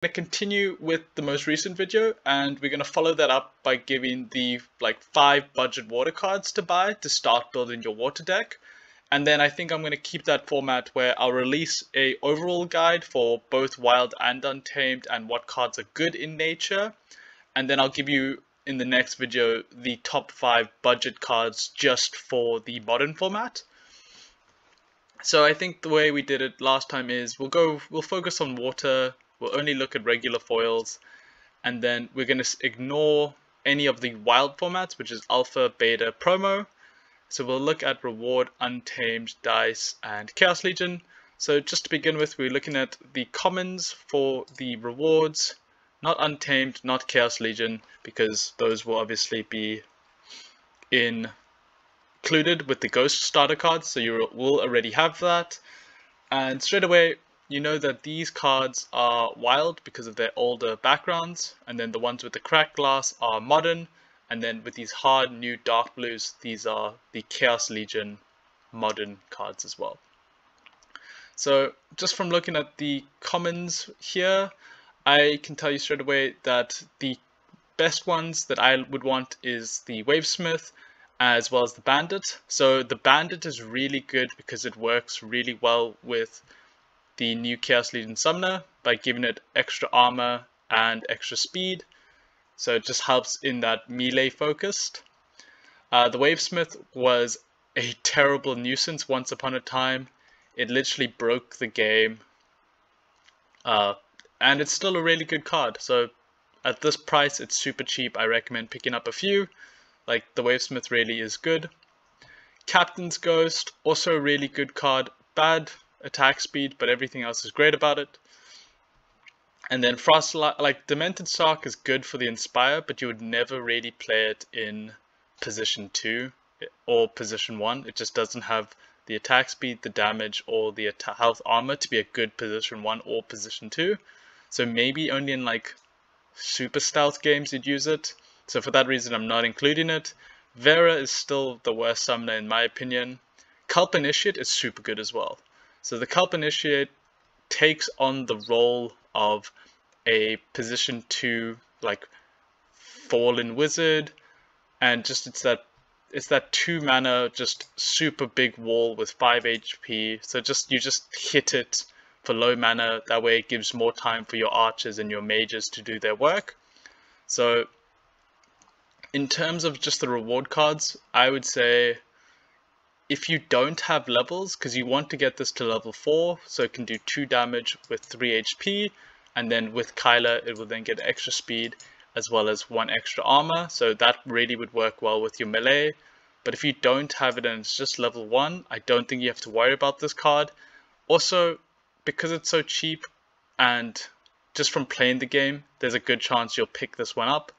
going to continue with the most recent video, and we're going to follow that up by giving the 5 budget water cards to buy to start building your water deck. And then I think I'm going to keep that format where I'll release a overall guide for both wild and untamed and what cards are good in nature. And then I'll give you in the next video the top 5 budget cards just for the modern format. So I think the way we did it last time is we'll focus on water, we'll only look at regular foils, and then we're going to ignore any of the wild formats, which is alpha, beta, promo. So we'll look at reward, untamed, dice, and chaos legion. So just to begin with, we're looking at the commons for the rewards, not untamed, not chaos legion, because those will obviously be included with the ghost starter cards, so you will already have that. And straight away, you know that these cards are wild because of their older backgrounds, and then the ones with the cracked glass are modern, and then with these hard new dark blues, these are the Chaos Legion modern cards as well. So just from looking at the commons here, I can tell you straight away that the best ones that I would want is the Wavesmith as well as the Bandit. So the Bandit is really good because it works really well with the new Chaos Legion Summoner by giving it extra armor and extra speed. So it just helps in that melee focused. The Wavesmith was a terrible nuisance once upon a time. It literally broke the game. And it's still a really good card. So at this price, it's super cheap. I recommend picking up a few. Like the Wavesmith really is good. Captain's Ghost, also a really good card. Bad attack speed, but everything else is great about it. And then Demented Sark is good for the Inspire, but you would never really play it in position 2 or position 1. It just doesn't have the attack speed, the damage, or the health armor to be a good position 1 or position 2. So maybe only in super stealth games you'd use it. So for that reason, I'm not including it. Vera is still the worst summoner in my opinion. Culp Initiate is super good as well. So the Culp Initiate takes on the role of a position 2 fallen wizard, and just it's that 2 mana just super big wall with 5 HP. So you just hit it for low mana, that way it gives more time for your archers and your mages to do their work. So in terms of just the reward cards, I would say if you don't have levels, because you want to get this to level 4, so it can do 2 damage with 3 HP, and then with Kyla it will then get extra speed as well as 1 extra armor, so that really would work well with your melee. But if you don't have it and it's just level 1, I don't think you have to worry about this card. Also, because it's so cheap and just from playing the game, there's a good chance you'll pick this one up.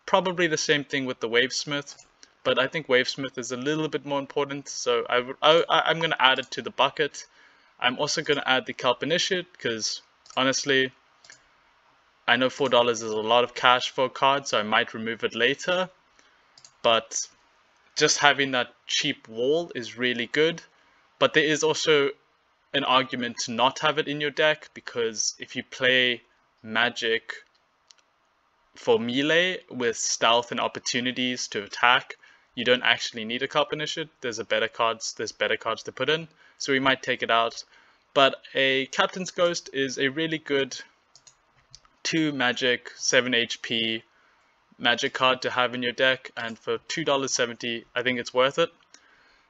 Probably the same thing with the Wavesmith, but I think Wavesmith is a little bit more important, so I'm going to add it to the bucket. I'm also going to add the Culp Initiate because honestly, I know $4 is a lot of cash for a card, so I might remove it later, but just having that cheap wall is really good. But there is also an argument to not have it in your deck, because if you play Magic for melee with stealth and opportunities to attack, you don't actually need a Culp Initiate. There's better cards to put in, so we might take it out. But a Captain's Ghost is a really good 2 magic, 7 HP magic card to have in your deck, and for $2.70 I think it's worth it.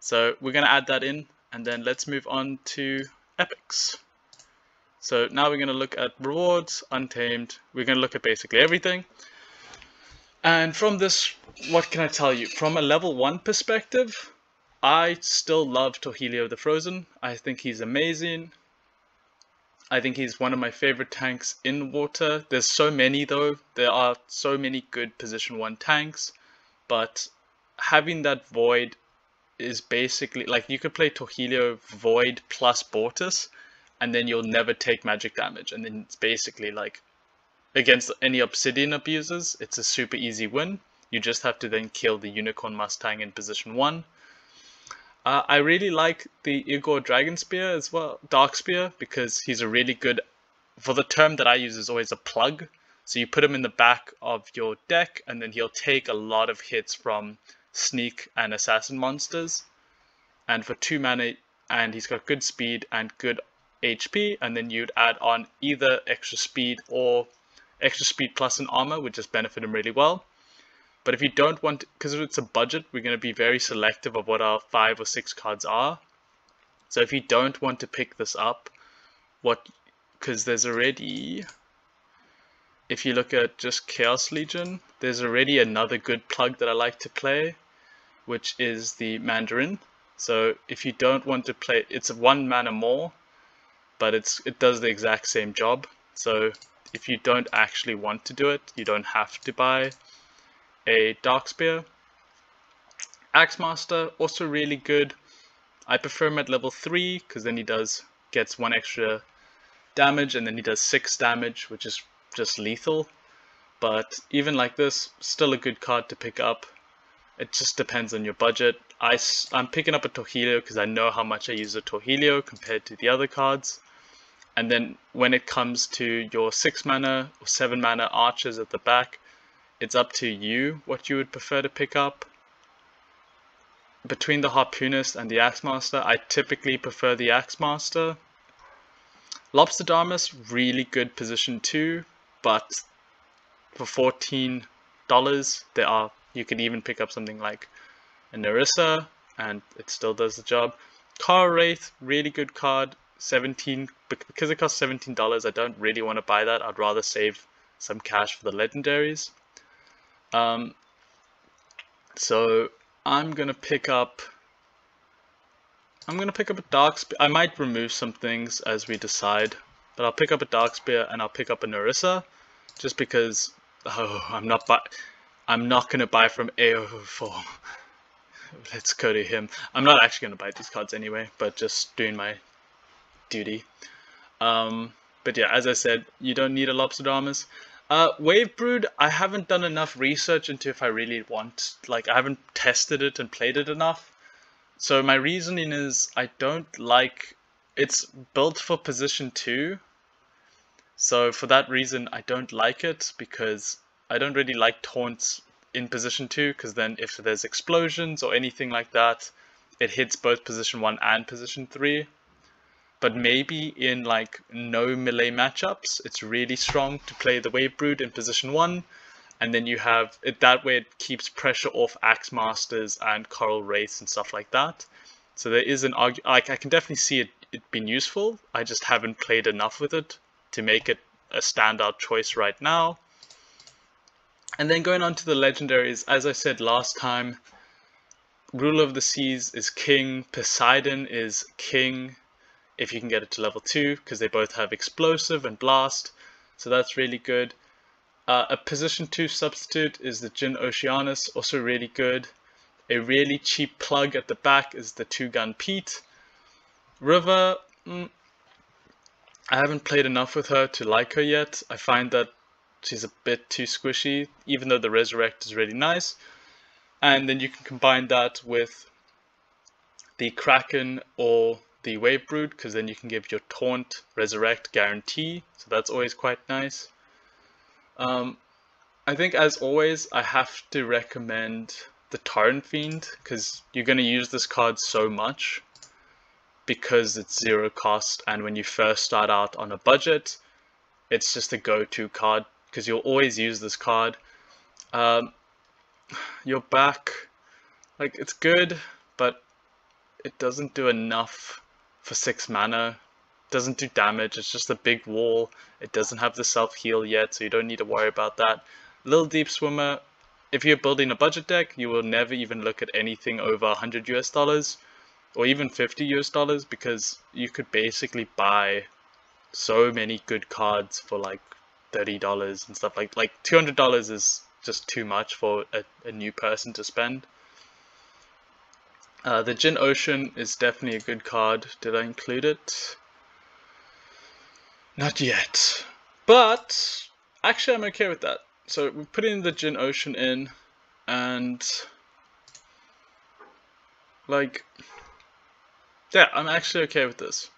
So we're going to add that in, and then let's move on to epics. So now we're going to look at rewards, untamed, we're going to look at basically everything. And from this, what can I tell you? From a level 1 perspective, I still love Torhelio the Frozen. I think he's amazing. I think he's one of my favorite tanks in water. There's so many though. There are so many good position 1 tanks, but having that Void is basically you could play Torhelio Void plus Bortus, and then you'll never take magic damage, and then it's basically against any Obsidian abusers, it's a super easy win. You just have to then kill the Unicorn Mustang in position 1. I really like the Igor Dragon Spear as well, Dark Spear, because he's a really good for the term that I use, is always a plug. So you put him in the back of your deck, and then he'll take a lot of hits from sneak and assassin monsters. And for 2 mana, and he's got good speed and good HP, and then you'd add on either extra speed or extra speed plus an armor, would just benefit him really well. But if you don't want, because it's a budget, we're going to be very selective of what our 5 or 6 cards are. So if you don't want to pick this up, because there's already, if you look at just Chaos Legion, there's already another good plug that I like to play, which is the Mandarin. So if you don't want to play, it's 1 mana more, but it does the exact same job. So if you don't actually want to do it, you don't have to buy a Dark Spear. Axemaster, also really good. I prefer him at level 3, because then he gets 1 extra damage, and then he does 6 damage, which is just lethal. But even like this, still a good card to pick up. It just depends on your budget. I'm picking up a Torhilio because I know how much I use a Torhilio compared to the other cards. And then when it comes to your 6 mana or 7 mana archers at the back, it's up to you what you would prefer to pick up. Between the Harpoonist and the Axemaster, I typically prefer the Axemaster. Lobsterdamus, really good position too, but for $14, you could even pick up something like a Narissa, and it still does the job. Coral Wraith, really good card, 17, because it costs $17, I don't really want to buy that. I'd rather save some cash for the Legendaries. So I'm gonna pick up a Dark Spear. I might remove some things as we decide, but I'll pick up a Dark Spear and I'll pick up a Narissa, just because I'm not gonna buy from AO4. Let's go to him. I'm not actually gonna buy these cards anyway, but just doing my duty. But yeah, as I said, you don't need a Lobsterdamus. Wave Brood, I haven't done enough research into if I really want, like, I haven't tested it and played it enough. So my reasoning is, I don't like, it's built for position 2. So for that reason, I don't like it, because I don't really like taunts in position 2, because then if there's explosions or anything like that, it hits both position 1 and position 3. But maybe in like no melee matchups, it's really strong to play the Wave Brood in position 1, and then you have it that way. It keeps pressure off Axemasters and Coral Wraiths and stuff like that. So there is an argument. Like, I can definitely see it being useful. I just haven't played enough with it to make it a standout choice right now. And then going on to the Legendaries, as I said last time, Ruler of the Seas is king, Poseidon is king, if you can get it to level 2, because they both have explosive and blast, so that's really good. A position 2 substitute is the Jin Oceanus, also really good. A really cheap plug at the back is the 2-gun Pete. River, I haven't played enough with her to like her yet. I find that she's a bit too squishy, even though the Resurrect is really nice. And then you can combine that with the Kraken or the Wave Brood, because then you can give your Taunt, Resurrect, Guarantee, so that's always quite nice. I think, as always, I have to recommend the Torrent Fiend, because you're going to use this card so much, because it's 0 cost, and when you first start out on a budget, it's just a go-to card, because you'll always use this card. Your back, like, it's good, but it doesn't do enough for 6 mana. It doesn't do damage, it's just a big wall. It doesn't have the self-heal yet, so you don't need to worry about that. Little Deep Swimmer, if you're building a budget deck, you will never even look at anything over $100 or even $50 because you could basically buy so many good cards for like $30 and stuff. Like $200 is just too much for a new person to spend. The Jin Ocean is definitely a good card. Did I include it? Not yet. But actually I'm okay with that. So we're putting the Jin Ocean in, and like, yeah, I'm actually okay with this.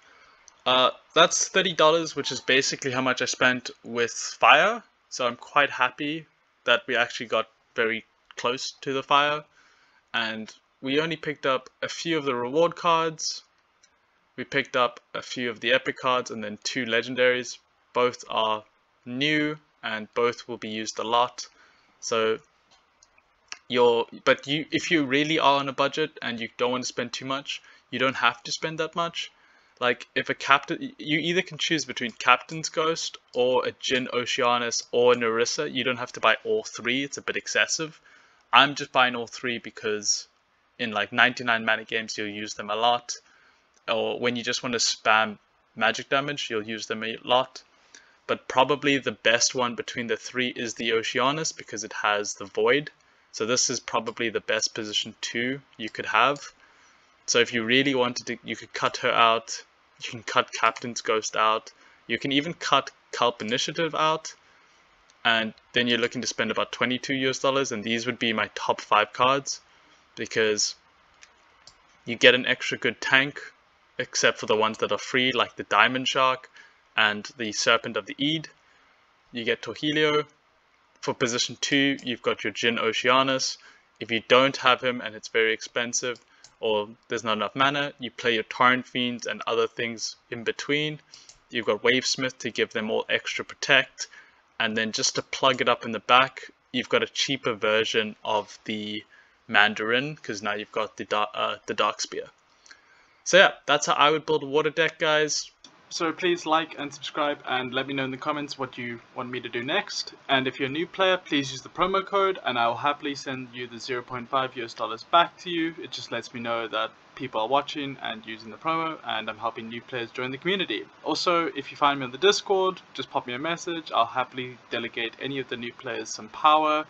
That's $30, which is basically how much I spent with Fire. So I'm quite happy that we actually got very close to the Fire. And we only picked up a few of the reward cards. We picked up a few of the epic cards and then 2 legendaries. Both are new and both will be used a lot. So if you really are on a budget and you don't want to spend too much, you don't have to spend that much. Like if a captain, you either can choose between Captain's Ghost or a Jin Oceanus or a Narissa. You don't have to buy all 3, it's a bit excessive. I'm just buying all 3 because in like 99 mana games you'll use them a lot. Or when you just want to spam magic damage, you'll use them a lot. But probably the best one between the 3 is the Oceanus because it has the Void. So this is probably the best position 2 you could have. So if you really wanted to, you could cut her out. You can cut Captain's Ghost out. You can even cut Culp Initiative out. And then you're looking to spend about $22 US, and these would be my top 5 cards because you get an extra good tank, except for the ones that are free, like the Diamond Shark and the Serpent of the Eid. You get Torhelio. For position 2, you've got your Jin Oceanus. If you don't have him and it's very expensive, or there's not enough mana, you play your Torrent Fiends and other things in between. You've got Wavesmith to give them all extra protect, and then just to plug it up in the back, you've got a cheaper version of the Mandarin, because now you've got the Dark Spear. So yeah, that's how I would build a water deck, guys. So please like and subscribe and let me know in the comments what you want me to do next. And if you're a new player, please use the promo code and I'll happily send you the $0.5 US back to you. It just lets me know that people are watching and using the promo, and I'm helping new players join the community. Also, if you find me on the Discord, just pop me a message. I'll happily delegate any of the new players some power.